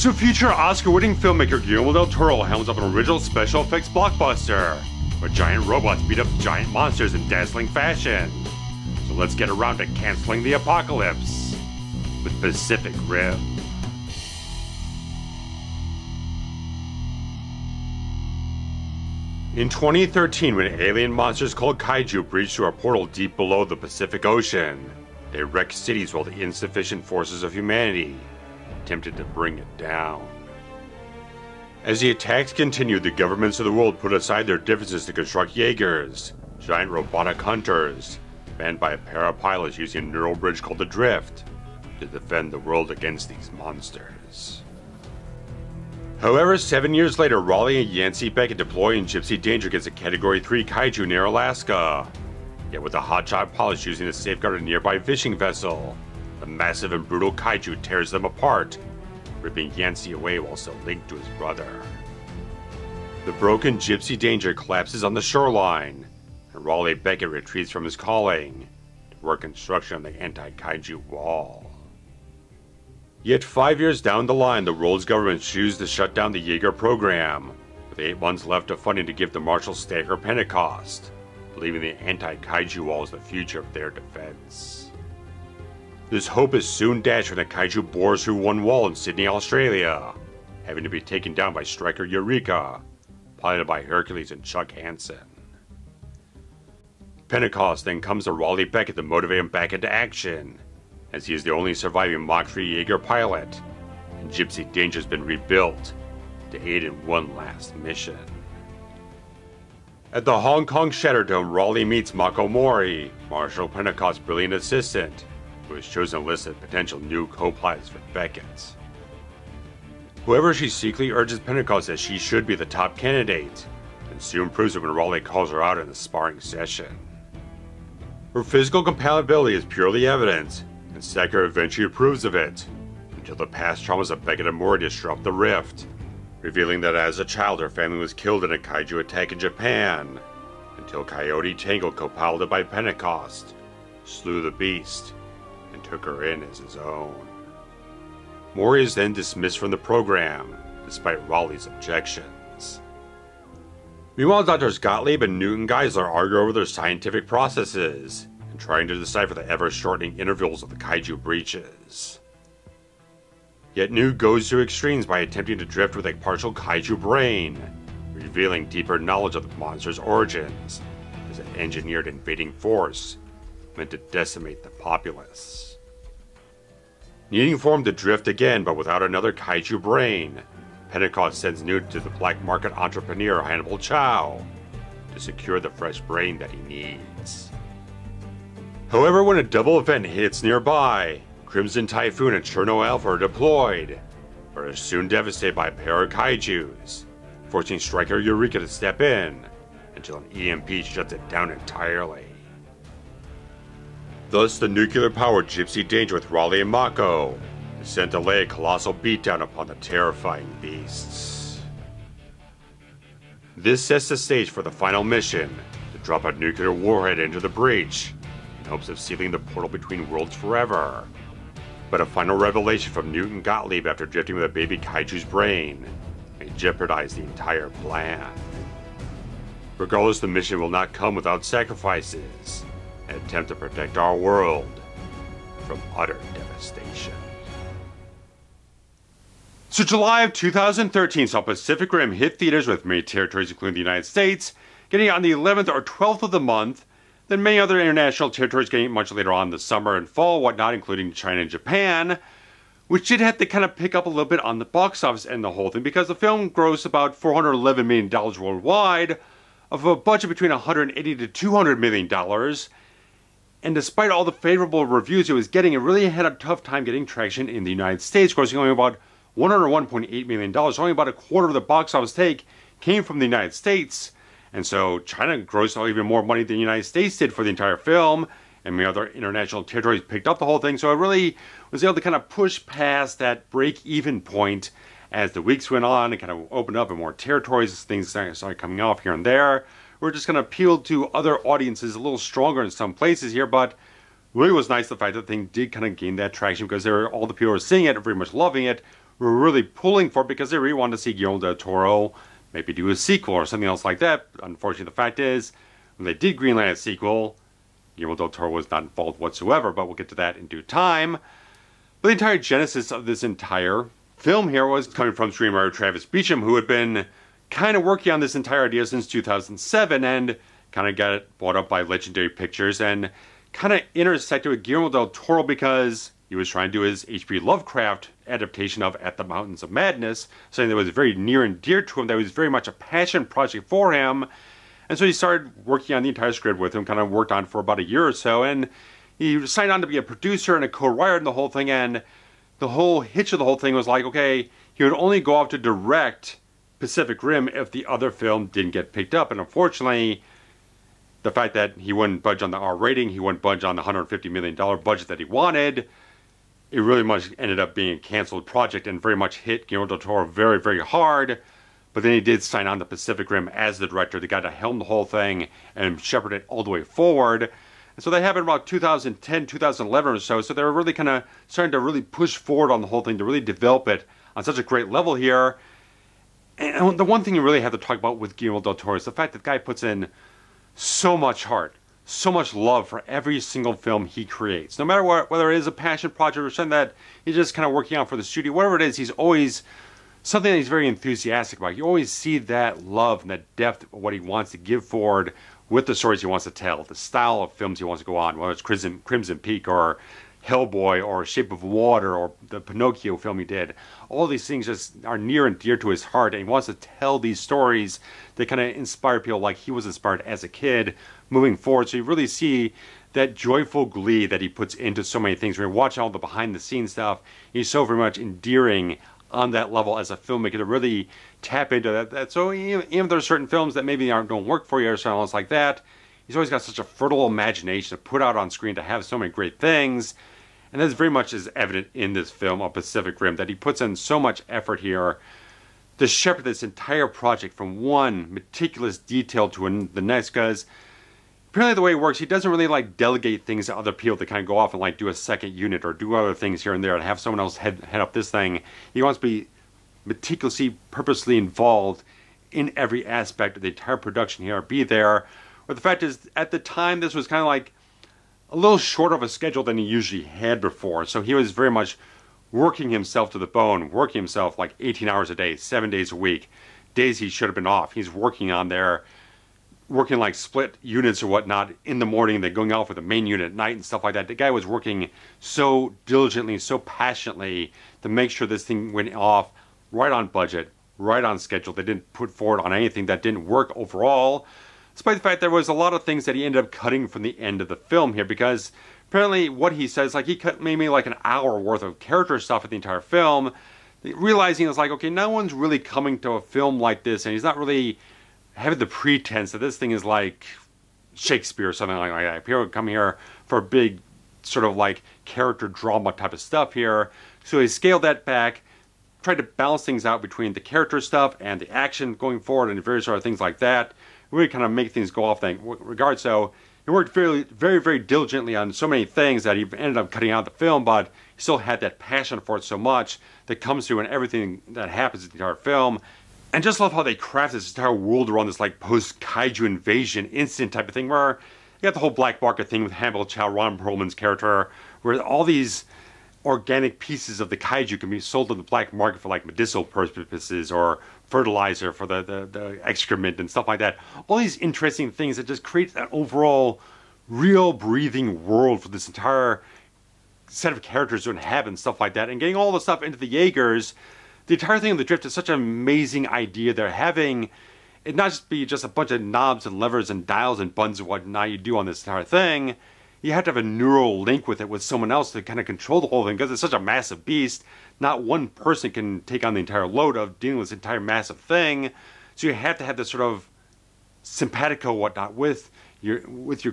So future Oscar-winning filmmaker Guillermo del Toro helms up an original special effects blockbuster, where giant robots beat up giant monsters in dazzling fashion. So let's get around to canceling the apocalypse with Pacific Rim. In 2013, when alien monsters called Kaiju breached through a portal deep below the Pacific Ocean, they wrecked cities while the insufficient forces of humanity attempted to bring it down. As the attacks continued, the governments of the world put aside their differences to construct Jaegers, giant robotic hunters, manned by a pair of pilots using a neural bridge called the Drift, to defend the world against these monsters. However, 7 years later, Raleigh and Yancey Beckett deploy in Gypsy Danger against a Category 3 Kaiju near Alaska. Yet with a hotshot pilot using to safeguard a nearby fishing vessel, the massive and brutal Kaiju tears them apart, ripping Yancey away while still linked to his brother. The broken Gypsy Danger collapses on the shoreline, and Raleigh Beckett retreats from his calling to work construction on the anti-Kaiju wall. Yet 5 years down the line, the world's government chooses to shut down the Jaeger program, with 8 months left of funding to give the Marshals stagger Pentecost, believing the anti-Kaiju wall is the future of their defense. This hope is soon dashed when the Kaiju bores through one wall in Sydney, Australia, having to be taken down by Striker Eureka, piloted by Hercules and Chuck Hansen. Pentecost then comes to Raleigh Beckett to motivate him back into action, as he is the only surviving Mach 3 Jaeger pilot, and Gypsy Danger has been rebuilt to aid in one last mission. At the Hong Kong Shatterdome, Raleigh meets Mako Mori, Marshal Pentecost's brilliant assistant, who has chosen to list as potential new co-pilots for Beckett. However, she secretly urges Pentecost that she should be the top candidate, and soon proves it when Raleigh calls her out in a sparring session. Her physical compatibility is purely evident, and Sacker eventually approves of it, until the past traumas of Beckett and Mori disrupt the rift, revealing that as a child her family was killed in a Kaiju attack in Japan, until Coyote Tango, co-piloted by Pentecost, slew the beast and took her in as his own. Mori is then dismissed from the program, despite Raleigh's objections. Meanwhile, Drs. Gottlieb and Newton Geisler argue over their scientific processes, and trying to decipher the ever-shortening intervals of the Kaiju breaches. Yet Newt goes to extremes by attempting to drift with a partial Kaiju brain, revealing deeper knowledge of the monster's origins as an engineered invading force meant to decimate the populace. Needing for him to drift again but without another Kaiju brain, Pentecost sends Newt to the black market entrepreneur Hannibal Chow to secure the fresh brain that he needs. However, when a double event hits nearby, Crimson Typhoon and Cherno Alpha are deployed, but are soon devastated by a pair of Kaijus, forcing Striker Eureka to step in until an EMP shuts it down entirely. Thus, the nuclear-powered Gypsy Danger with Raleigh and Mako is sent to lay a colossal beatdown upon the terrifying beasts. This sets the stage for the final mission, to drop a nuclear warhead into the breach, in hopes of sealing the portal between worlds forever. But a final revelation from Newton Gottlieb after drifting with a baby Kaiju's brain may jeopardize the entire plan. Regardless, the mission will not come without sacrifices, an attempt to protect our world from utter devastation. So July of 2013 saw Pacific Rim hit theaters with many territories including the United States getting it on the 11th or 12th of the month, then many other international territories getting it much later on in the summer and fall, whatnot, including China and Japan, which did have to kind of pick up a little bit on the box office and the whole thing, because the film grossed about $411 million worldwide, of a budget between $180 to $200 million, and despite all the favorable reviews it was getting, it really had a tough time getting traction in the United States, grossing only about $101.8 million, only about a quarter of the box office take came from the United States. And so China grossed even more money than the United States did for the entire film, and many other international territories picked up the whole thing. So it really was able to kind of push past that break-even point as the weeks went on and kind of opened up in more territories as things started coming off here and there. We're just going to appeal to other audiences a little stronger in some places here, but really was nice the fact that the thing did kind of gain that traction because all the people who were seeing it, very much loving it, were really pulling for it because they really wanted to see Guillermo del Toro maybe do a sequel or something else like that. But unfortunately, the fact is, when they did greenlight a sequel, Guillermo del Toro was not involved whatsoever, but we'll get to that in due time. But the entire genesis of this entire film here was coming from screenwriter Travis Beacham, who had been kind of working on this entire idea since 2007 and kind of got it bought up by Legendary Pictures and kind of intersected with Guillermo del Toro because he was trying to do his H.P. Lovecraft adaptation of At the Mountains of Madness, something that was very near and dear to him, that was very much a passion project for him. And so he started working on the entire script with him, kind of worked on it for about a year or so, and he signed on to be a producer and a co-writer in the whole thing, and the whole hitch of the whole thing was like, okay, he would only go off to direct Pacific Rim if the other film didn't get picked up. And unfortunately, the fact that he wouldn't budge on the R rating, he wouldn't budge on the $150 million budget that he wanted, it really much ended up being a canceled project and very much hit Guillermo del Toro very, very hard. But then he did sign on to Pacific Rim as the director, the guy to helm the whole thing and shepherd it all the way forward. And so that happened about 2010, 2011 or so. So they were really kind of starting to really push forward on the whole thing, to really develop it on such a great level here. And the one thing you really have to talk about with Guillermo del Toro is the fact that the guy puts in so much heart, so much love for every single film he creates. No matter what, whether it is a passion project or something that he's just kind of working on for the studio, whatever it is, he's always something that he's very enthusiastic about. You always see that love and that depth of what he wants to give forward with the stories he wants to tell, the style of films he wants to go on, whether it's Crimson Peak or Hellboy or Shape of Water or the Pinocchio film he did. All these things just are near and dear to his heart, and he wants to tell these stories that kind of inspire people like he was inspired as a kid moving forward. So you really see that joyful glee that he puts into so many things. When you watch all the behind-the-scenes stuff, he's so very much endearing on that level as a filmmaker to really tap into that. So even if there are certain films that maybe don't work for you or something else like that, he's always got such a fertile imagination to put out on screen, to have so many great things. And that's very much is evident in this film of Pacific Rim, that he puts in so much effort here to shepherd this entire project from one meticulous detail to the next, because apparently the way it works, he doesn't really like delegate things to other people to kind of go off and like do a second unit or do other things here and there and have someone else head up this thing. He wants to be meticulously, purposely involved in every aspect of the entire production here, be there. But the fact is, at the time, this was kind of like a little shorter of a schedule than he usually had before. So he was very much working himself to the bone, working himself like 18 hours a day, 7 days a week, days he should have been off. He's working on there, working like split units or whatnot in the morning, then going out for the main unit at night and stuff like that. The guy was working so diligently, so passionately to make sure this thing went off right on budget, right on schedule. They didn't put forward on anything that didn't work overall, despite the fact there was a lot of things that he ended up cutting from the end of the film here, because apparently what he says, like he cut maybe like an hour worth of character stuff at the entire film, realizing it's like, okay, no one's really coming to a film like this, and he's not really having the pretense that this thing is like Shakespeare or something like that. People come here for a big sort of like character drama type of stuff here. So he scaled that back, tried to balance things out between the character stuff and the action going forward and various other things like that. Really kind of make things go off that regard. So he worked very, very diligently on so many things that he ended up cutting out the film, but he still had that passion for it so much that comes through in everything that happens in the entire film. And just love how they craft this entire world around this like post-kaiju invasion instant type of thing, where you got the whole black market thing with Hannibal Chow, Ron Perlman's character, where all these organic pieces of the kaiju can be sold on the black market for like medicinal purposes or fertilizer for the excrement and stuff like that. All these interesting things that just create an overall real breathing world for this entire set of characters to inhabit and stuff like that. And getting all the stuff into the Jaegers, the entire thing of the drift is such an amazing idea. They're having it not just be just a bunch of knobs and levers and dials and buttons and whatnot you do on this entire thing. You have to have a neural link with it with someone else to kind of control the whole thing, because it's such a massive beast. Not one person can take on the entire load of dealing with this entire massive thing. So you have to have this sort of simpatico whatnot with your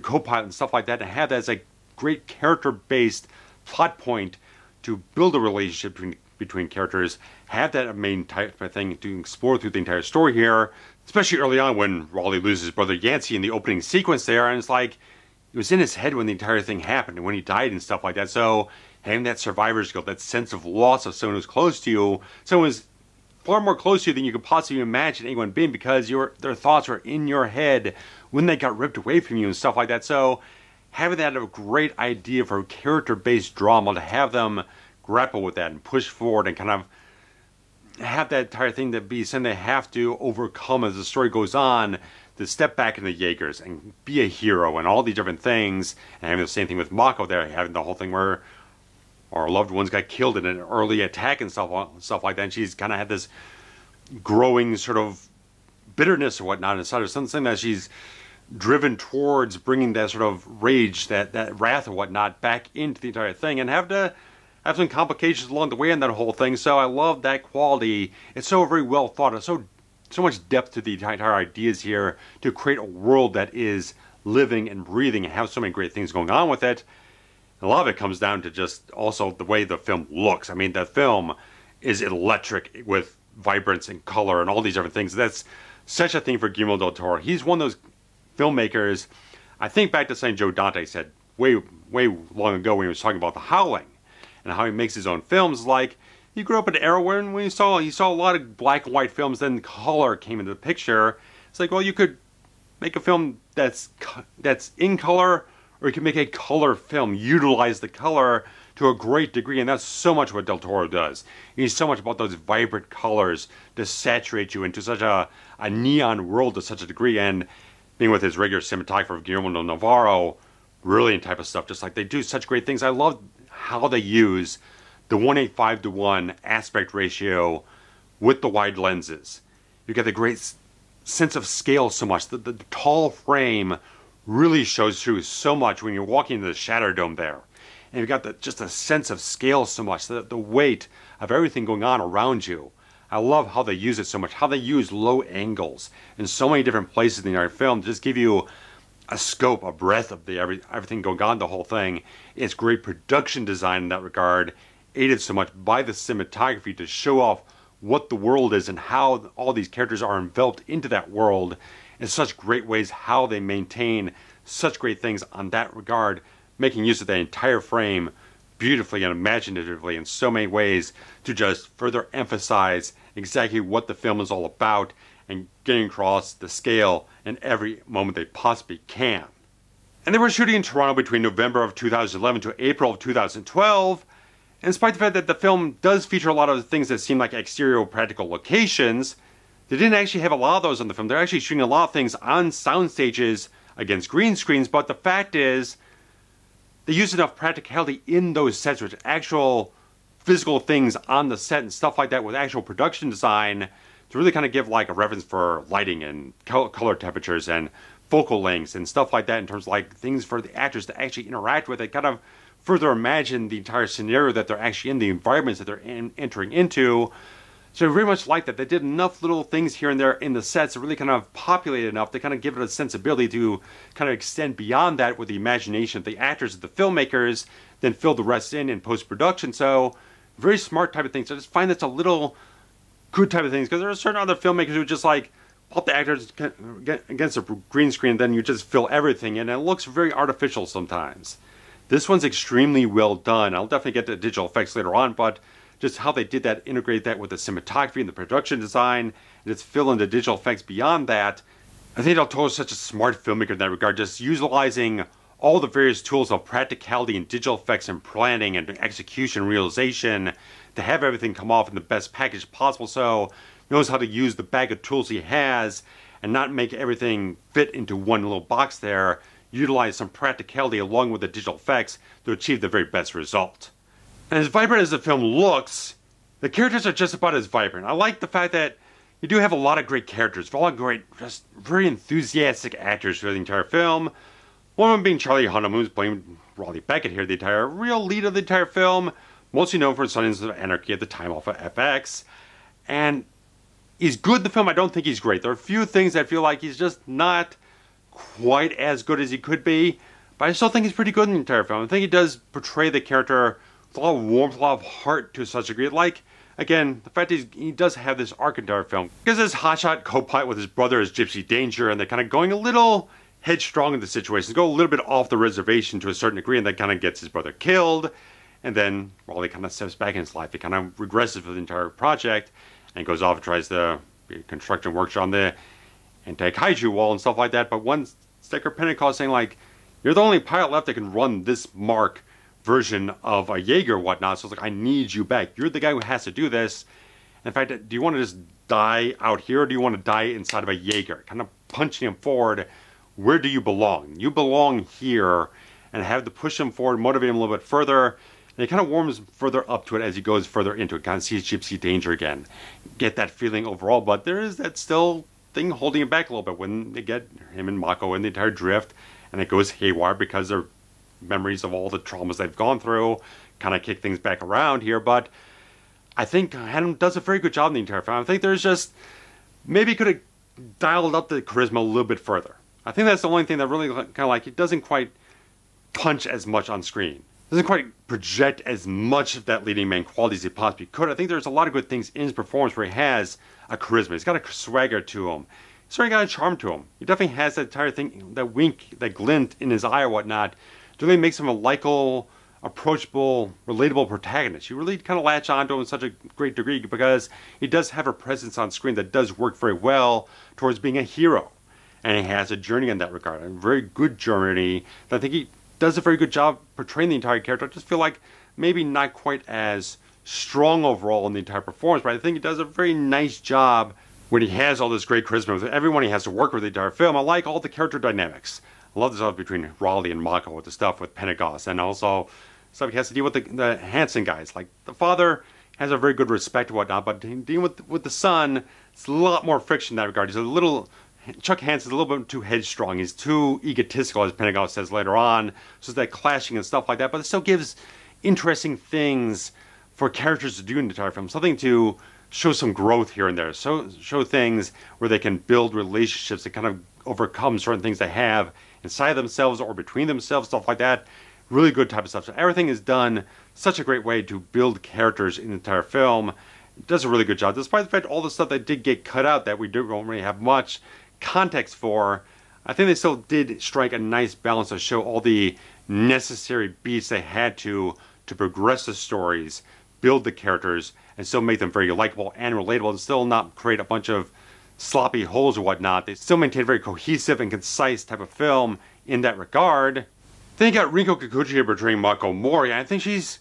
co-pilot and stuff like that, and have that as a great character-based plot point to build a relationship between characters, have that main type of thing to explore through the entire story here, especially early on when Raleigh loses his brother Yancey in the opening sequence there, and it's like, it was in his head when the entire thing happened and when he died and stuff like that. So having that survivor's guilt, that sense of loss of someone who's close to you, someone who's far more close to you than you could possibly imagine anyone being, because their thoughts were in your head when they got ripped away from you and stuff like that. So having that a great idea for character-based drama, to have them grapple with that and push forward and kind of have that entire thing to be something they have to overcome as the story goes on, to step back into Jaegers and be a hero and all these different things. And having the same thing with Mako there, having the whole thing where our loved ones got killed in an early attack and stuff like that, and she's kind of had this growing sort of bitterness or whatnot inside of something that she's driven towards bringing that sort of rage, that wrath or whatnot back into the entire thing, and have some complications along the way in that whole thing. So I love that quality. It's so very well thought out, so much depth to the entire ideas here to create a world that is living and breathing and have so many great things going on with it. A lot of it comes down to just also the way the film looks. I mean, the film is electric with vibrance and color and all these different things. That's such a thing for Guillermo del Toro. He's one of those filmmakers. I think back to something Joe Dante said way long ago when he was talking about The Howling and how he makes his own films. Like, he grew up in an era when he saw a lot of black and white films, then color came into the picture. It's like, well, you could make a film that's in color, or you can make a color film, utilize the color to a great degree, and that's so much what Del Toro does. He's so much about those vibrant colors to saturate you into such a neon world to such a degree, and being with his regular cinematographer, Guillermo Navarro, brilliant type of stuff, just like they do such great things. I love how they use the 1:8:5:1 aspect ratio with the wide lenses. You get the great sense of scale so much. The tall frame really shows through so much when you're walking into the Shadow Dome there. And you've got just a sense of scale so much, the weight of everything going on around you. I love how they use it so much, how they use low angles in so many different places in the film to just give you a scope, a breadth of everything going on, the whole thing. It's great production design in that regard, aided so much by the cinematography to show off what the world is and how all these characters are enveloped into that world in such great ways, how they maintain such great things on that regard, making use of the entire frame beautifully and imaginatively in so many ways to just further emphasize exactly what the film is all about and getting across the scale in every moment they possibly can. And they were shooting in Toronto between November of 2011 to April of 2012, and despite the fact that the film does feature a lot of things that seem like exterior practical locations, they didn't actually have a lot of those on the film. They're actually shooting a lot of things on sound stages against green screens, but the fact is, they used enough practicality in those sets with actual physical things on the set and stuff like that with actual production design to really kind of give like a reference for lighting and color temperatures and focal lengths and stuff like that in terms of like things for the actors to actually interact with. It kind of further imagine the entire scenario that they're actually in, the environments that they're entering into. So I very much like that. They did enough little things here and there in the sets to really kind of populate enough to kind of give it a sensibility to kind of extend beyond that with the imagination of the actors and the filmmakers, then fill the rest in post-production. So very smart type of things. I just find that's a little good type of things, because there are certain other filmmakers who just like pop the actors against a green screen and then you just fill everything in, and it looks very artificial sometimes. This one's extremely well done. I'll definitely get to digital effects later on, but just how they did that, integrate that with the cinematography and the production design, and just fill in the digital effects beyond that. I think Del Toro is such a smart filmmaker in that regard, just utilizing all the various tools of practicality and digital effects and planning and execution, realization, to have everything come off in the best package possible. So he knows how to use the bag of tools he has and not make everything fit into one little box there. Utilize some practicality along with the digital effects to achieve the very best result. And as vibrant as the film looks, the characters are just about as vibrant. I like the fact that you do have a lot of great characters, a lot of great, just very enthusiastic actors for the entire film. One of them being Charlie Hunnam, who's playing Raleigh Beckett here, the entire real lead of the entire film, mostly known for Sons of Anarchy at the time off of FX. And he's good in the film. I don't think he's great. There are a few things that feel like he's just not quite as good as he could be, but I still think he's pretty good in the entire film. I think he does portray the character with a lot of warmth, a lot of heart to such a degree. Like, again, the fact is he does have this arc in the entire film. Because his hotshot co-pilot with his brother is Gypsy Danger, and they're kind of going a little headstrong in the situation, go a little bit off the reservation to a certain degree, and that kind of gets his brother killed. And then Raleigh kind of steps back in his life. He kind of regresses for the entire project and goes off and tries to be a construction workshop on the anti-Kaiju wall and stuff like that. But one sticker Pentecost saying, like, you're the only pilot left that can run this Mark version of a Jaeger or whatnot. So it's like, I need you back. You're the guy who has to do this. In fact, do you want to just die out here, or do you want to die inside of a Jaeger? Kind of punching him forward. Where do you belong? You belong here, and have to push him forward, motivate him a little bit further. And it kind of warms further up to it as he goes further into it. Kind of sees Gypsy danger again. Get that feeling overall, but there is that still thing holding him back a little bit when they get him and Mako in the entire drift, and it goes haywire because their memories of all the traumas they've gone through kind of kick things back around here. But I think Hunnam does a very good job in the entire film. I think there's just, maybe could have dialed up the charisma a little bit further. I think that's the only thing that really kind of like, it doesn't quite punch as much on screen. Doesn't quite project as much of that leading man quality as he possibly could. I think there's a lot of good things in his performance where he has a charisma. He's got a swagger to him. He's certainly got a charm to him. He definitely has that entire thing, that wink, that glint in his eye or whatnot. It really makes him a likable, approachable, relatable protagonist. You really kind of latch onto him in such a great degree because he does have a presence on screen that does work very well towards being a hero. And he has a journey in that regard, a very good journey that I think he does a very good job portraying the entire character. I just feel like maybe not quite as strong overall in the entire performance, but I think he does a very nice job when he has all this great charisma with everyone he has to work with the entire film. I like all the character dynamics. I love the stuff between Raleigh and Mako, with the stuff with Pentecost, and also stuff he has to deal with the Hanson guys. Like, the father has a very good respect and whatnot, but dealing with the son, it's a lot more friction in that regard. He's a little, Chuck Hansen's a little bit too headstrong. He's too egotistical, as Pentecost says later on. So it's that clashing and stuff like that, but it still gives interesting things for characters to do in the entire film. Something to show some growth here and there. So show things where they can build relationships that kind of overcome certain things they have inside themselves or between themselves, stuff like that. Really good type of stuff. So everything is done such a great way to build characters in the entire film. It does a really good job, despite the fact all the stuff that did get cut out that we don't really have much context for. I think they still did strike a nice balance to show all the necessary beats they had to progress the stories, build the characters, and still make them very likable and relatable, and still not create a bunch of sloppy holes or whatnot. They still maintain a very cohesive and concise type of film in that regard. Then you got Rinko Kikuchi here portraying Mako Mori. I think she's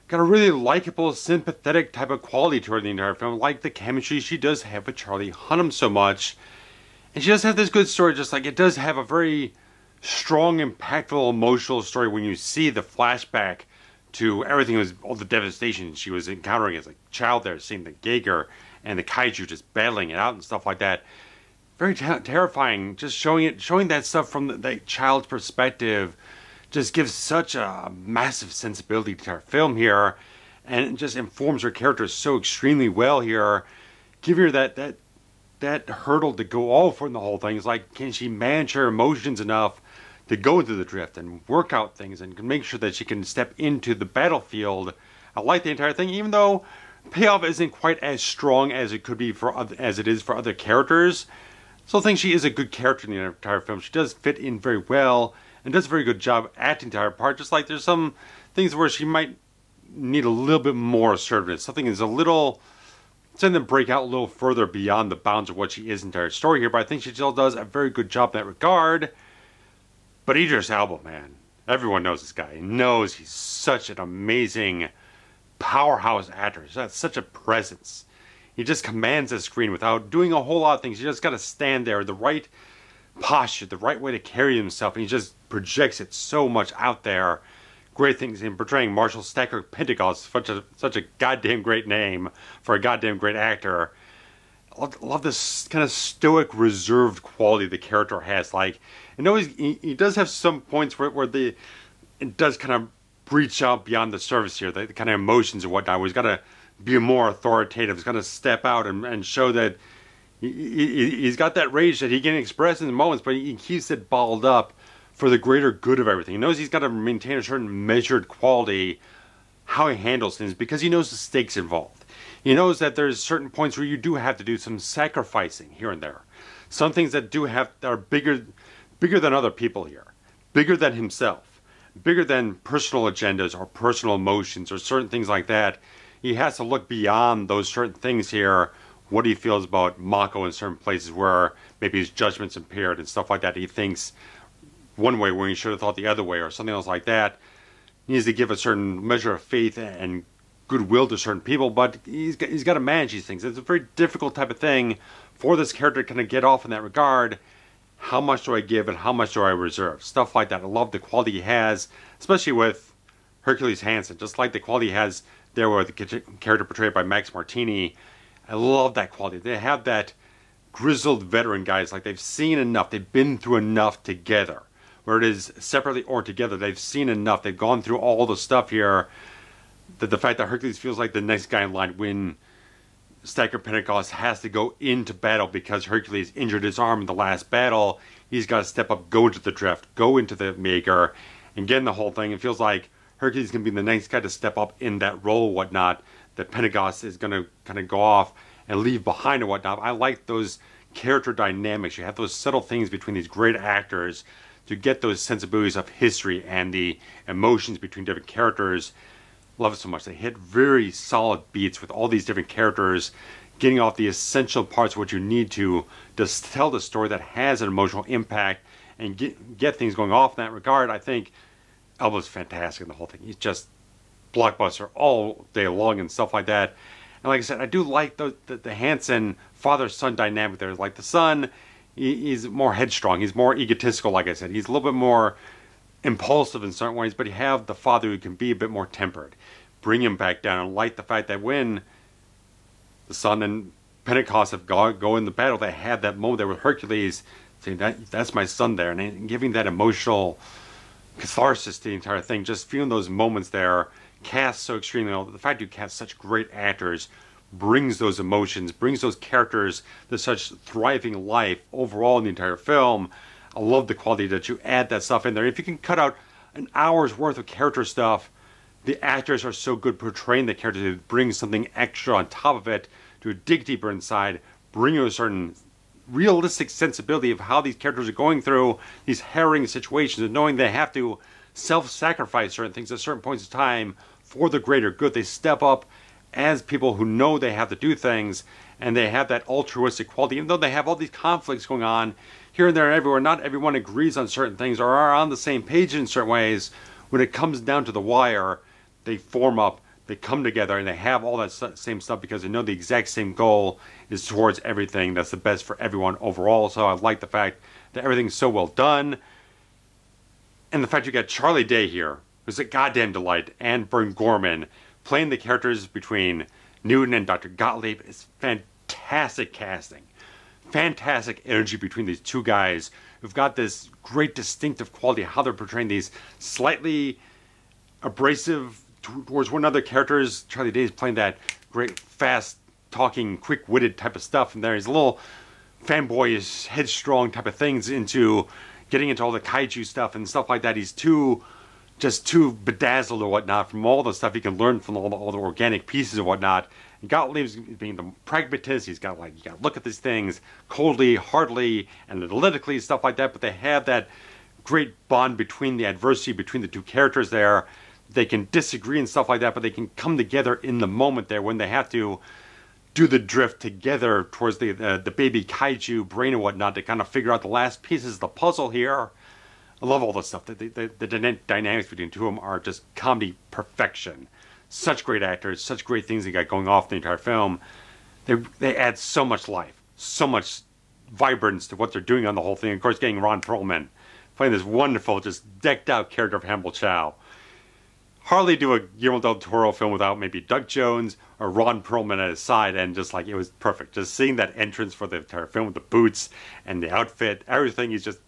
got a really likable, sympathetic type of quality to her in the entire film. Like the chemistry she does have with Charlie Hunnam so much. And she does have this good story, just like it does have a very strong, impactful, emotional story when you see the flashback to everything, was all the devastation she was encountering as a child there, seeing the Jaeger and the Kaiju just battling it out and stuff like that. Very terrifying, just showing that stuff from that child's perspective just gives such a massive sensibility to our film here, and it just informs her character so extremely well here, giving her that hurdle to go all for in the whole thing. It's like, can she manage her emotions enough to go into the drift and work out things and make sure that she can step into the battlefield? I like the entire thing, even though payoff isn't quite as strong as it could be as it is for other characters. So I think she is a good character in the entire film. She does fit in very well and does a very good job acting the entire part. Just like there's some things where she might need a little bit more assertiveness. Something is a little, something to break out a little further beyond the bounds of what she is in the entire story here. But I think she still does a very good job in that regard. But Idris Elba, man, everyone knows this guy. He knows he's such an amazing powerhouse actor. He's got such a presence. He just commands the screen without doing a whole lot of things. You just got to stand there, the right posture, the right way to carry himself, and he just projects it so much out there. Great things in portraying Marshall Stacker Pentecost, such a goddamn great name for a goddamn great actor. I love this kind of stoic, reserved quality the character has. Like, I know he does have some points where it does kind of breach out beyond the surface here, the kind of emotions and whatnot, where he's got to be more authoritative. He's got to step out and show that he's got that rage that he can express in the moments, but he keeps it bottled up for the greater good of everything. He knows he's got to maintain a certain measured quality how he handles things because he knows the stakes involved. He knows that there's certain points where you do have to do some sacrificing here and there. Some things that are bigger than other people here, bigger than himself, bigger than personal agendas or personal emotions or certain things like that. He has to look beyond those certain things here, what he feels about Mako in certain places where maybe his judgment's impaired and stuff like that. He thinks one way when he should have thought the other way or something else like that. He needs to give a certain measure of faith and goodwill to certain people, but he's got to manage these things. It's a very difficult type of thing for this character to kind of get off in that regard. How much do I give and how much do I reserve? Stuff like that. I love the quality he has, especially with Hercules Hansen, just like the quality he has there with the character portrayed by Max Martini. I love that quality. They have that grizzled veteran guys, like they've seen enough, they've been through enough together. Where it is separately or together, they've seen enough, they've gone through all the stuff here, that the fact that Hercules feels like the next guy in line when Stryker Pentecost has to go into battle because Hercules injured his arm in the last battle. He's got to step up, go into the drift, go into the Jaeger, and get in the whole thing. It feels like Hercules is going to be the next guy to step up in that role and whatnot, that Pentecost is going to kind of go off and leave behind and whatnot. I like those character dynamics. You have those subtle things between these great actors to get those sensibilities of history and the emotions between different characters. Love it so much. They hit very solid beats with all these different characters, getting off the essential parts of what you need to tell the story that has an emotional impact and get things going off in that regard. I think Elba's fantastic in the whole thing. He's just blockbuster all day long and stuff like that. And like I said, I do like the Hansen father-son dynamic there. Like the son, he's more headstrong. He's more egotistical, like I said. He's a little bit more impulsive in certain ways, but you have the father who can be a bit more tempered. Bring him back down. And like the fact that when the son and Pentecost have go in the battle, they had that moment there with Hercules saying, that's my son there, and giving that emotional catharsis to the entire thing. Just feeling those moments there, cast so extremely well. The fact you cast such great actors brings those emotions, brings those characters to such thriving life overall in the entire film. I love the quality that you add that stuff in there. If you can cut out an hour's worth of character stuff, the actors are so good portraying the characters to bring something extra on top of it, to dig deeper inside, bring you a certain realistic sensibility of how these characters are going through these harrowing situations and knowing they have to self-sacrifice certain things at certain points of time for the greater good. They step up as people who know they have to do things, and they have that altruistic quality. Even though they have all these conflicts going on here and there and everywhere, not everyone agrees on certain things or are on the same page in certain ways. When it comes down to the wire, they form up, they come together, and they have all that same stuff because they know the exact same goal is towards everything that's the best for everyone overall. So I like the fact that everything's so well done. And the fact you got Charlie Day here, who's a goddamn delight, and Gorman playing the characters between Newton and Dr. Gottlieb is fantastic casting. Fantastic energy between these two guys who've got this great distinctive quality, how they're portraying these slightly abrasive towards one another characters. Charlie Day is playing that great, fast-talking, quick-witted type of stuff, and there he's a little fanboyish, headstrong type of things into getting into all the kaiju stuff and stuff like that. He's just too bedazzled or whatnot from all the stuff he can learn from all the organic pieces and whatnot. And Gottlieb's being the pragmatist. He's got you got to look at these things coldly, hardly, and analytically, stuff like that. But they have that great bond between the adversity between the two characters there. They can disagree and stuff like that, but they can come together in the moment there when they have to do the drift together towards the baby kaiju brain and whatnot to kind of figure out the last pieces of the puzzle here. I love all this stuff. The dynamics between the two of them are just comedy perfection. Such great actors, such great things they got going off in the entire film. They add so much life, so much vibrance to what they're doing on the whole thing. Of course, getting Ron Perlman playing this wonderful, just decked out character of Hannibal Chow. Hardly do a Guillermo del Toro film without maybe Doug Jones or Ron Perlman at his side, and just it was perfect. Just seeing that entrance for the entire film with the boots and the outfit, everything is just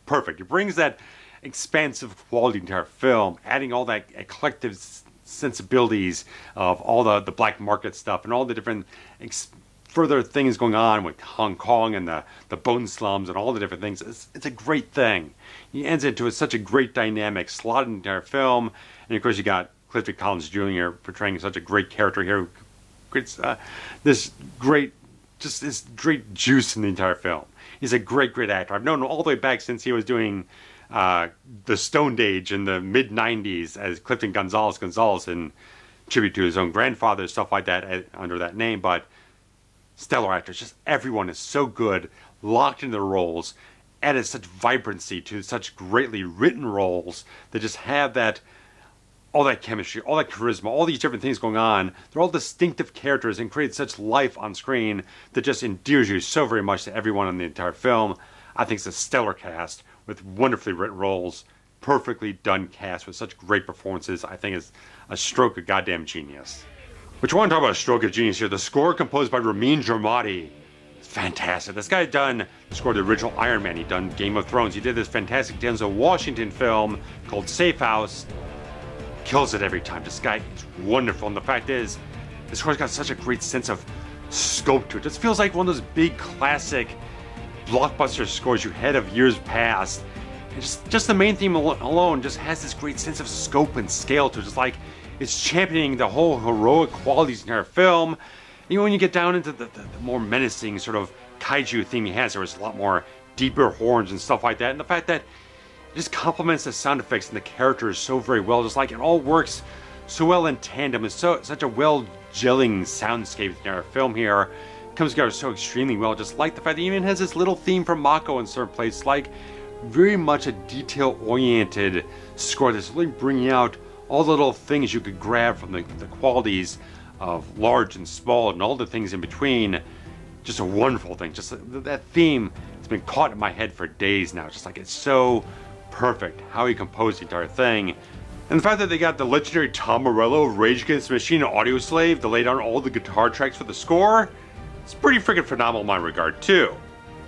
perfect. It brings that expansive quality to the entire film, adding all that eclectic sensibilities of all the black market stuff and all the different further things going on with Hong Kong and the bone slums and all the different things. It's a great thing. He ends into such a great dynamic slot in the entire film. And of course you got Clifton Collins Jr. portraying such a great character here. This great juice in the entire film. He's a great actor. I've known him all the way back since he was doing the Stone Age in the mid-90s as Clifton Gonzalez in tribute to his own grandfather, stuff like that under that name. But stellar actors, just everyone is so good, locked into their roles, added such vibrancy to such greatly written roles that just have that, all that chemistry, all that charisma, all these different things going on. They're all distinctive characters and create such life on screen that just endears you so very much to everyone in the entire film. I think it's a stellar cast with wonderfully written roles, perfectly done cast with such great performances. I think it's a stroke of goddamn genius. But you want to talk about a stroke of genius here. The score composed by Ramin Djawadi. It's fantastic. This guy had done the score of the original Iron Man. He'd done Game of Thrones. He did this fantastic Denzel Washington film called Safe House. Kills it every time. This guy is wonderful. And the fact is, the score's got such a great sense of scope to it. It just feels like one of those big classic blockbuster scores you had of years past. And just the main theme alone just has this great sense of scope and scale to it. Just like it's championing the whole heroic qualities in our film. And when you get down into the more menacing sort of kaiju theme he has, there was a lot more deeper horns and stuff like that. And the fact that it just complements the sound effects and the characters so very well. Just like it all works so well in tandem. It's such a well gelling soundscape in our film here. It comes together so extremely well. Just like the fact that it even has this little theme from Mako in certain places. Like very much a detail-oriented score that's really bringing out all the little things you could grab from the qualities of large and small and all the things in between. Just a wonderful thing. Just that theme has been caught in my head for days now. Just like it's so perfect how he composed the entire thing. And the fact that they got the legendary Tom Morello of Rage Against the Machine and Audioslave to lay down all the guitar tracks for the score, it's pretty freaking phenomenal in my regard too.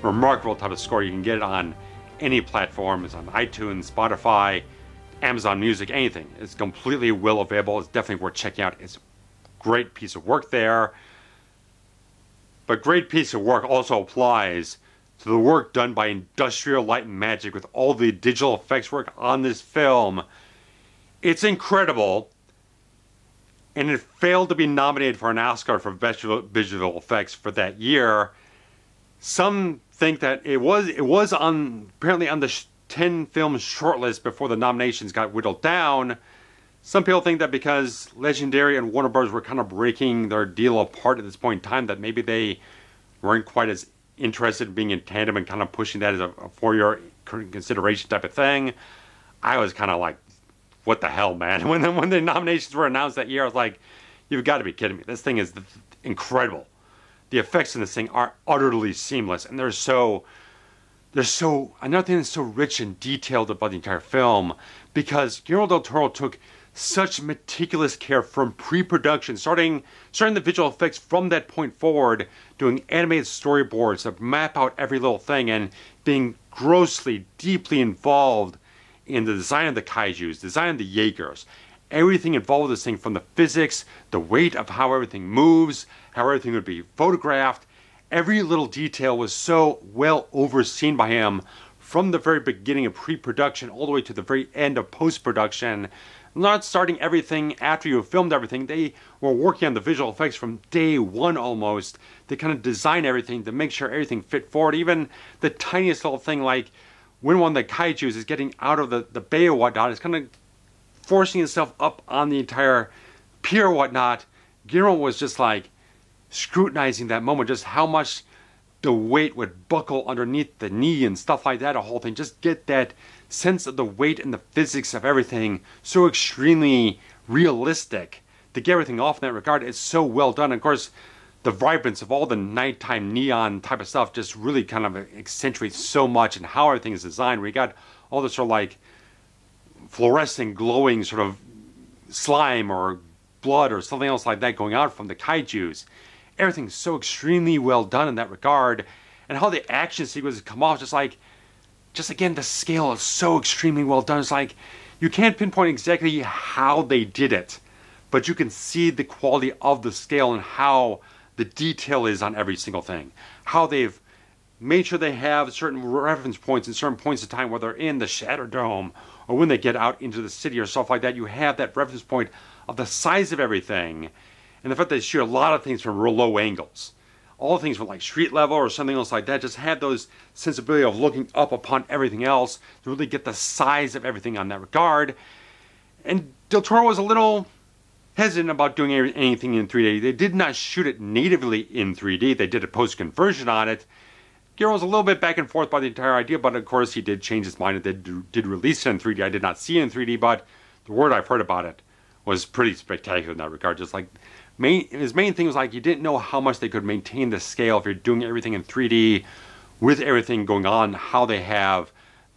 Remarkable type of score. You can get it on any platform. It's on iTunes, Spotify, Amazon Music, anything. It's completely well available. It's definitely worth checking out. It's a great piece of work there. But great piece of work also applies to the work done by Industrial Light and Magic with all the digital effects work on this film. It's incredible. And it failed to be nominated for an Oscar for Best Visual Effects for that year. Some think that it was apparently on the 10 film shortlist before the nominations got whittled down. Some people think that because Legendary and Warner Bros. Were kind of breaking their deal apart at this point in time, that maybe they weren't quite as interested in being in tandem and kind of pushing that as a for-your consideration type of thing. I was kind of like, what the hell, man? When the nominations were announced that year, I was like, you've got to be kidding me. This thing is incredible. The effects in this thing are utterly seamless, and they're so another thing that's so rich and detailed about the entire film, because Guillermo del Toro took such meticulous care from pre-production, starting the visual effects from that point forward, doing animated storyboards that map out every little thing, and being grossly, deeply involved in the design of the kaijus, design of the Jaegers, everything involved with this thing, from the physics, the weight of how everything moves, how everything would be photographed. Every little detail was so well overseen by him from the very beginning of pre-production all the way to the very end of post-production. Not starting everything after you have filmed everything. They were working on the visual effects from day one almost. They kind of design everything to make sure everything fit forward. Even the tiniest little thing, like when one of the kaijus is getting out of the bay or whatnot, it's kind of forcing itself up on the entire pier or whatnot. Guillermo was just like scrutinizing that moment, just how much the weight would buckle underneath the knee and stuff like that, a whole thing. Just get that sense of the weight and the physics of everything so extremely realistic. To get everything off in that regard, it's so well done. And of course, the vibrance of all the nighttime neon type of stuff just really kind of accentuates so much in how everything is designed. We got all this sort of like fluorescent glowing sort of slime or blood or something else like that going out from the kaijus. Everything's so extremely well done in that regard. And how the action sequences come off, just again, the scale is so extremely well done. It's like, you can't pinpoint exactly how they did it, but you can see the quality of the scale and how the detail is on every single thing. How they've made sure they have certain reference points in certain points of time, whether they're in the Shatter Dome or when they get out into the city or stuff like that. You have that reference point of the size of everything. And the fact that they shoot a lot of things from real low angles. all things from like street level or something else like that. Just had those sensibility of looking up upon everything else to really get the size of everything on that regard. And Del Toro was a little hesitant about doing anything in 3D. They did not shoot it natively in 3D. They did a post-conversion on it. Guillermo was a little bit back and forth by the entire idea, but of course he did change his mind and did release it in 3D. I did not see it in 3D, but the word I've heard about it was pretty spectacular in that regard. Just like his main thing was like you didn't know how much they could maintain the scale if you're doing everything in 3D with everything going on, how they have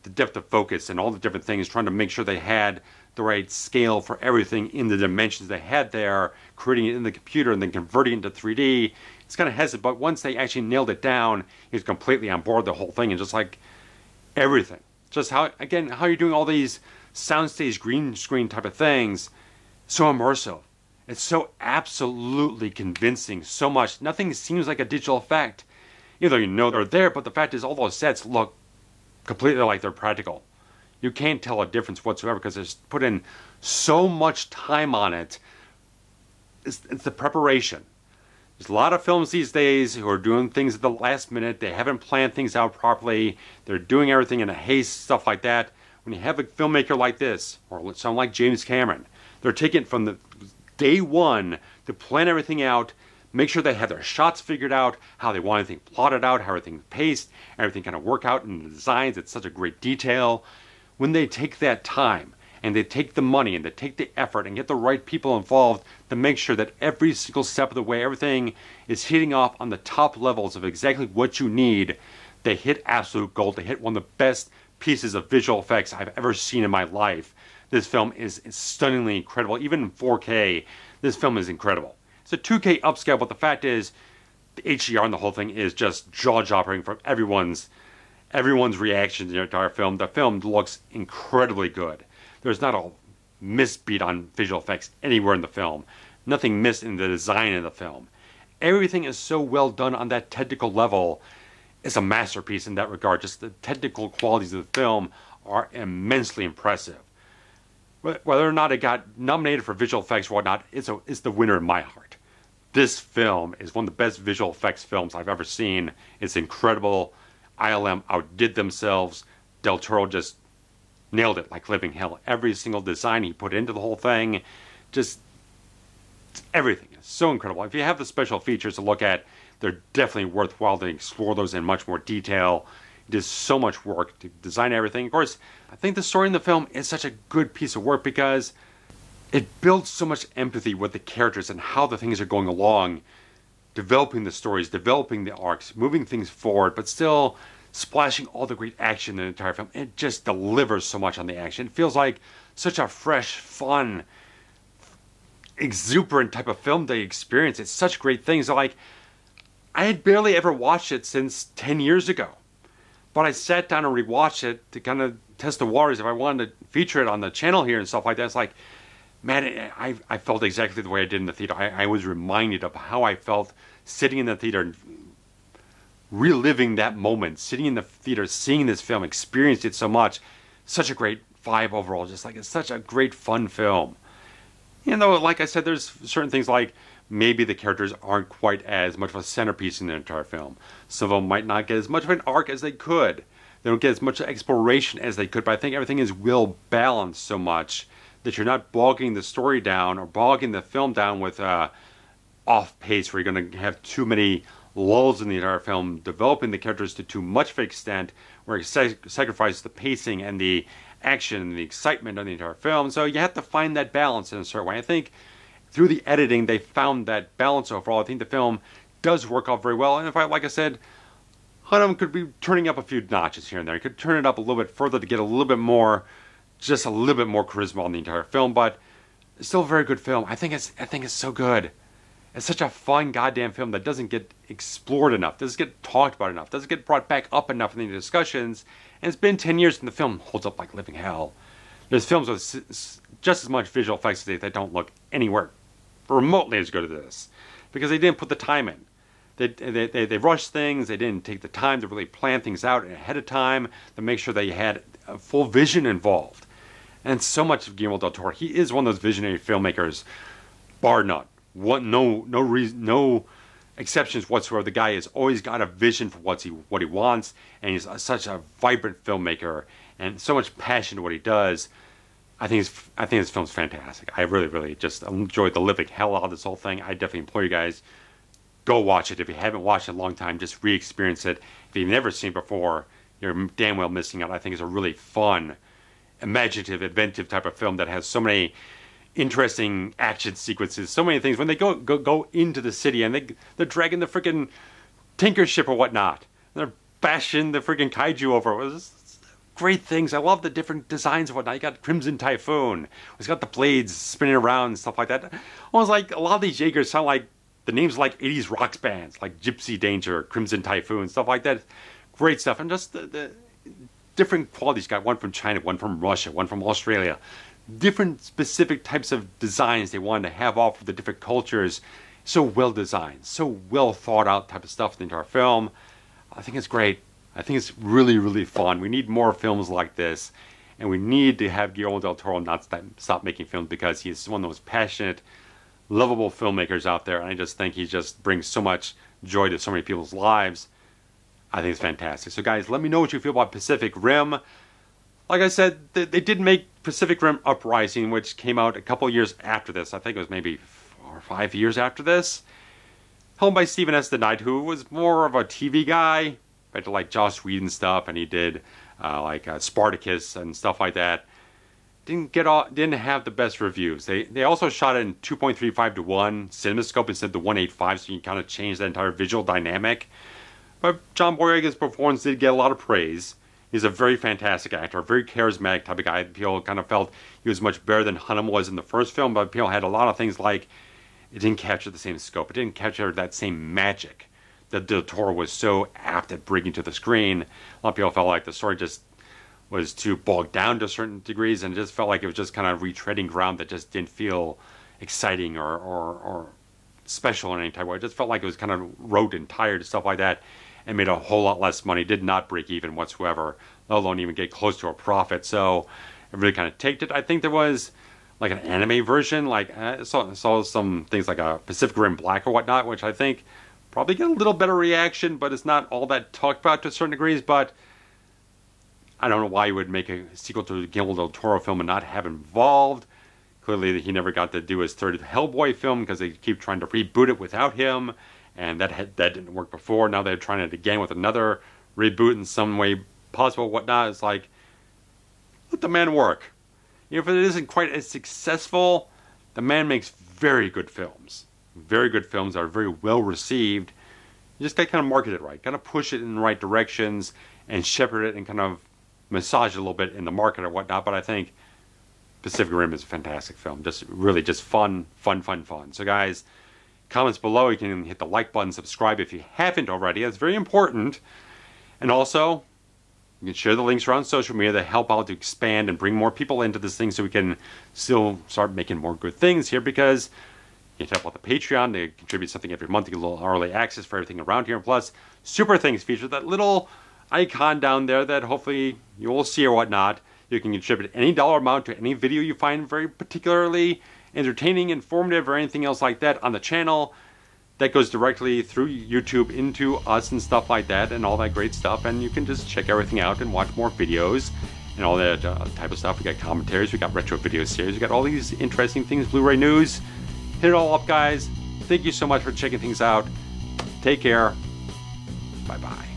the depth of focus and all the different things, trying to make sure they had the right scale for everything in the dimensions they had there, creating it in the computer and then converting it into 3D. It's kind of hesitant, but once they actually nailed it down, he was completely on board the whole thing, and just like everything. Just how you're doing all these soundstage green screen type of things, so immersive. It's so absolutely convincing, so much. Nothing seems like a digital effect. Either you know they're there, but the fact is all those sets look completely like they're practical. You can't tell a difference whatsoever because it's put in so much time on it. It's the preparation. There's a lot of films these days who are doing things at the last minute. They haven't planned things out properly. They're doing everything in a haste, stuff like that. When you have a filmmaker like this, or someone like James Cameron, they're taking it from the day one to plan everything out, make sure they have their shots figured out, how they want everything plotted out, how everything's paced, everything kind of work out in the designs. It's such a great detail. When they take that time and they take the money and they take the effort and get the right people involved to make sure that every single step of the way, everything is hitting off on the top levels of exactly what you need, they hit absolute gold. They hit one of the best pieces of visual effects I've ever seen in my life. This film is stunningly incredible. Even in 4K, this film is incredible. It's a 2K upscale, but the fact is, the HDR and the whole thing is just jaw-dropping from everyone's reaction to the entire film. The film looks incredibly good. There's not a misbeat on visual effects anywhere in the film. Nothing missed in the design of the film. Everything is so well done on that technical level. It's a masterpiece in that regard. Just the technical qualities of the film are immensely impressive. Whether or not it got nominated for visual effects or whatnot, it's the winner in my heart. This film is one of the best visual effects films I've ever seen. It's incredible. ILM outdid themselves. Del Toro just nailed it like living hell. Every single design he put into the whole thing, just everything is so incredible. If you have the special features to look at, they're definitely worthwhile to explore those in much more detail. It is so much work to design everything. Of course, I think the story in the film is such a good piece of work because it builds so much empathy with the characters and how the things are going along, developing the stories, developing the arcs, moving things forward, but still splashing all the great action in the entire film. It just delivers so much on the action. It feels like such a fresh, fun, exuberant type of film they experience. It's such great things. Like, I had barely ever watched it since 10 years ago. But I sat down and rewatched it to kind of test the waters if I wanted to feature it on the channel here and stuff like that. It's like, man, I felt exactly the way I did in the theater. I was reminded of how I felt sitting in the theater and reliving that moment, sitting in the theater, seeing this film, experienced it so much. Such a great vibe overall. Just like, it's such a great fun film. You know, like I said, there's certain things like maybe the characters aren't quite as much of a centerpiece in the entire film. Some of them might not get as much of an arc as they could. They don't get as much exploration as they could, but I think everything is well balanced so much that you're not bogging the story down or bogging the film down with off pace where you're going to have too many lulls in the entire film, developing the characters to too much of an extent where it sacrifices the pacing and the action and the excitement of the entire film. So you have to find that balance in a certain way. I think through the editing, they found that balance overall. I think the film does work out very well. And if like I said, Hunnam could be turning up a few notches here and there. He could turn it up a little bit further to get a little bit more, just a little bit more charisma on the entire film. But it's still a very good film. I think it's so good. It's such a fun goddamn film that doesn't get explored enough, doesn't get talked about enough, doesn't get brought back up enough in the discussions. And it's been 10 years and the film holds up like living hell. There's films with just as much visual effects today that don't look anywhere remotely as good as this, because they didn't put the time in. They rushed things. They didn't take the time to really plan things out ahead of time to make sure that you had a full vision involved. And so much of Guillermo del Toro, he is one of those visionary filmmakers, bar none. No exceptions whatsoever. The guy has always got a vision for what he wants, and he's such a vibrant filmmaker and so much passion to what he does. I think this film's fantastic. I really just enjoyed the living hell out of this whole thing. I definitely implore you guys, go watch it. If you haven't watched it in a long time, just re-experience it. If you've never seen it before, you're damn well missing out. I think it's a really fun, imaginative, inventive type of film that has so many interesting action sequences, so many things. When they go into the city and they're dragging the freaking Tinker ship or whatnot, and they're bashing the freaking Kaiju over. It was great things. I love the different designs and whatnot. You got Crimson Typhoon. It's got the blades spinning around and stuff like that. Almost like a lot of these Jaegers sound like the names like 80s rock bands, like Gypsy Danger, Crimson Typhoon, stuff like that. Great stuff. And just the different qualities. You got one from China, one from Russia, one from Australia. Different specific types of designs they wanted to have off of the different cultures. So well designed, so well thought out type of stuff in the entire film. I think it's great. I think it's really fun. We need more films like this, and we need to have Guillermo del Toro not stop making films, because he's one of those passionate, lovable filmmakers out there, and I just think he just brings so much joy to so many people's lives. I think it's fantastic. So guys, let me know what you feel about Pacific Rim. Like I said, they did make Pacific Rim Uprising, which came out a couple years after this. I think it was maybe 4 or 5 years after this. Helmed by Stephen S. the Knight, who was more of a TV guy, to like Joss Whedon stuff, and he did like Spartacus and stuff like that. Didn't have the best reviews. They also shot it in 2.35 to 1 CinemaScope instead of the 1.85, so you can kind of change that entire visual dynamic. But John Boyega's performance did get a lot of praise. He's a very fantastic actor, a very charismatic type of guy. People kind of felt he was much better than Hunnam was in the first film, but people had a lot of things like it didn't capture the same scope. It didn't capture that same magic that Del Toro was so apt at bringing to the screen. A lot of people felt like the story just was too bogged down to certain degrees, and it just felt like it was just kind of retreading ground that just didn't feel exciting or special in any type of way. It just felt like it was kind of rote and tired and stuff like that, and made a whole lot less money. Did not break even whatsoever, let alone even get close to a profit. So it really kind of tanked it. I think there was like an anime version, like I saw some things like a Pacific Rim Black or whatnot, which I think probably get a little better reaction, but it's not all that talked about to certain degrees. But I don't know why you would make a sequel to the Guillermo del Toro film and not have involved. Clearly, he never got to do his third Hellboy film because they keep trying to reboot it without him, and that didn't work before. Now they're trying it again with another reboot in some way possible, whatnot. It's like, let the man work. If it isn't quite as successful, the man makes very good films. Very good films that are very well received. You just got to kind of market it right, kind of push it in the right directions, and shepherd it and kind of massage it a little bit in the market or whatnot. But I think Pacific Rim is a fantastic film. Just really just fun. So guys, comments below. You can hit the like button, subscribe if you haven't already. That's very important. And also, you can share the links around social media that help out to expand and bring more people into this thing so we can still start making more good things here, because you can help out the Patreon. They contribute something every month. You get a little early access for everything around here. And plus, Super Things feature that little icon down there that hopefully you will see or whatnot. You can contribute any dollar amount to any video you find very particularly entertaining, informative, or anything else like that on the channel. That goes directly through YouTube into us and stuff like that, and all that great stuff. And you can just check everything out and watch more videos and all that type of stuff. We got commentaries, we got retro video series, we got all these interesting things, Blu-ray news. Hit it all up, guys. Thank you so much for checking things out. Take care. Bye-bye.